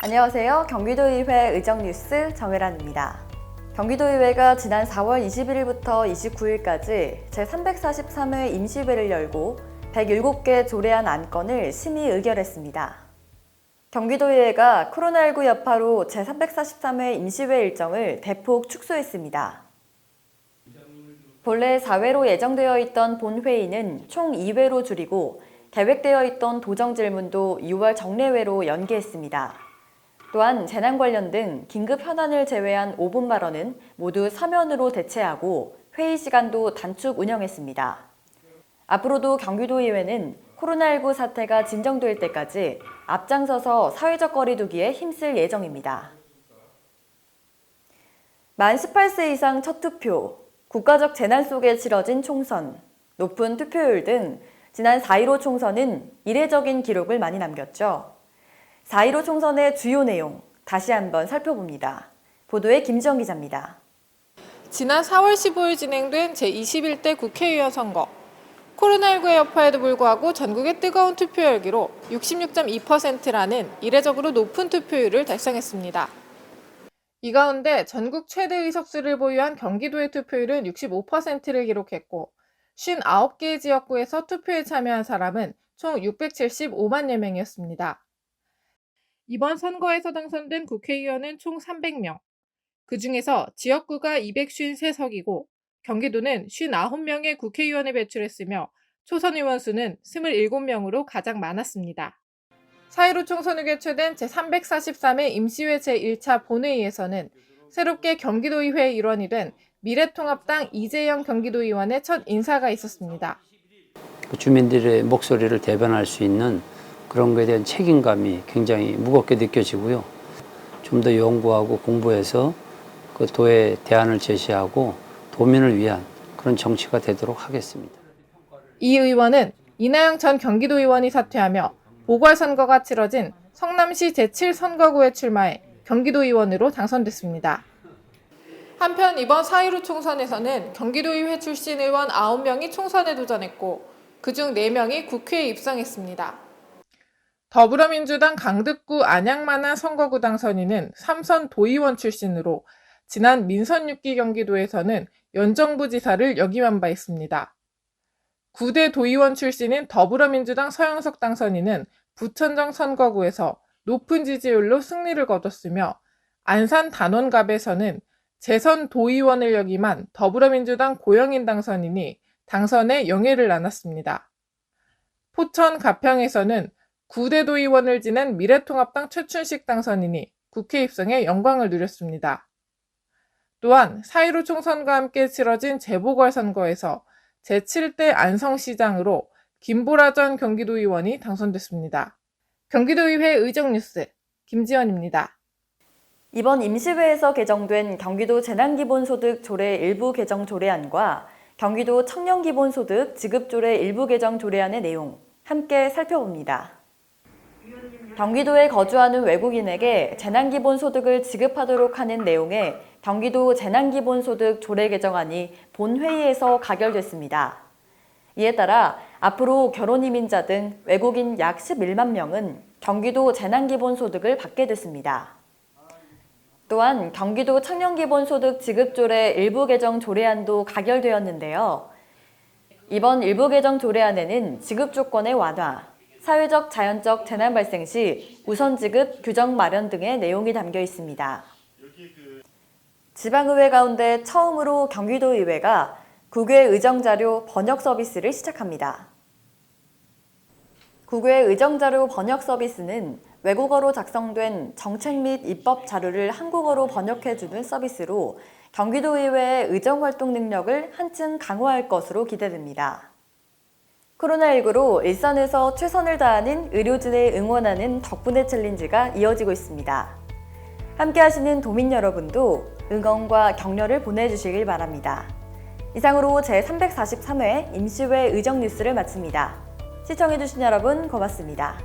안녕하세요. 경기도의회 의정뉴스 정혜란입니다. 경기도의회가 지난 4월 21일부터 29일까지 제343회 임시회를 열고 107개 조례안 안건을 심의 의결했습니다. 경기도의회가 코로나19 여파로 제343회 임시회 일정을 대폭 축소했습니다. 본래 4회로 예정되어 있던 본회의는 총 2회로 줄이고 계획되어 있던 도정 질문도 6월 정례회로 연기했습니다. 또한 재난 관련 등 긴급 현안을 제외한 5분 발언은 모두 서면으로 대체하고 회의 시간도 단축 운영했습니다. 앞으로도 경기도의회는 코로나19 사태가 진정될 때까지 앞장서서 사회적 거리 두기에 힘쓸 예정입니다. 만 18세 이상 첫 투표, 국가적 재난 속에 치러진 총선, 높은 투표율 등 지난 4.15 총선은 이례적인 기록을 많이 남겼죠. 4.15 총선의 주요 내용 다시 한번 살펴봅니다. 보도에 김지영 기자입니다. 지난 4월 15일 진행된 제21대 국회의원 선거. 코로나19의 여파에도 불구하고 전국의 뜨거운 투표 열기로 66.2%라는 이례적으로 높은 투표율을 달성했습니다. 이 가운데 전국 최대 의석수를 보유한 경기도의 투표율은 65%를 기록했고 59개의 지역구에서 투표에 참여한 사람은 총 675만여 명이었습니다. 이번 선거에서 당선된 국회의원은 총 300명. 그중에서 지역구가 253석이고 경기도는 59명의 국회의원을 배출했으며 초선 의원 수는 27명으로 가장 많았습니다. 4.15 총선을 개최된 제343회 임시회 제1차 본회의에서는 새롭게 경기도의회 일원이 된 미래통합당 이재영 경기도의원의 첫 인사가 있었습니다. 주민들의 목소리를 대변할 수 있는 그런 것에 대한 책임감이 굉장히 무겁게 느껴지고요. 좀 더 연구하고 공부해서 그 도에 대안을 제시하고 도민을 위한 그런 정치가 되도록 하겠습니다. 이 의원은 이나영 전 경기도의원이 사퇴하며 보궐선거가 치러진 성남시 제7선거구에 출마해 경기도의원으로 당선됐습니다. 한편 이번 4.15 총선에서는 경기도의회 출신 의원 9명이 총선에 도전했고 그중 4명이 국회에 입성했습니다. 더불어민주당 강득구 안양만안 선거구 당선인은 삼선 도의원 출신으로 지난 민선 6기 경기도에서는 연정부 지사를 역임한 바 있습니다. 9대 도의원 출신인 더불어민주당 서영석 당선인은 부천정 선거구에서 높은 지지율로 승리를 거뒀으며 안산 단원갑에서는 재선 도의원을 역임한 더불어민주당 고영인 당선인이 당선에 영예를 나눴습니다. 포천 가평에서는 9대 도의원을 지낸 미래통합당 최춘식 당선인이 국회 입성에 영광을 누렸습니다. 또한 4.15 총선과 함께 치러진 재보궐선거에서 제7대 안성시장으로 김보라 전 경기도의원이 당선됐습니다. 경기도의회 의정뉴스 김지연입니다. 이번 임시회에서 개정된 경기도 재난기본소득 조례 일부 개정 조례안과 경기도 청년기본소득 지급조례 일부 개정 조례안의 내용 함께 살펴봅니다. 경기도에 거주하는 외국인에게 재난기본소득을 지급하도록 하는 내용의 경기도 재난기본소득 조례 개정안이 본회의에서 가결됐습니다. 이에 따라 앞으로 결혼이민자 등 외국인 약 11만 명은 경기도 재난기본소득을 받게 됐습니다. 또한 경기도 청년기본소득 지급조례 일부 개정 조례안도 가결되었는데요. 이번 일부 개정 조례안에는 지급 조건의 완화, 사회적 자연적 재난 발생 시 우선 지급 규정 마련 등의 내용이 담겨 있습니다. 지방의회 가운데 처음으로 경기도의회가 국외 의정자료 번역 서비스를 시작합니다. 국외 의정자료 번역 서비스는 외국어로 작성된 정책 및 입법 자료를 한국어로 번역해주는 서비스로 경기도의회의 의정활동 능력을 한층 강화할 것으로 기대됩니다. 코로나19로 일선에서 최선을 다하는 의료진을 응원하는 덕분에 챌린지가 이어지고 있습니다. 함께하시는 도민 여러분도 응원과 격려를 보내주시길 바랍니다. 이상으로 제343회 임시회 의정뉴스를 마칩니다. 시청해주신 여러분 고맙습니다.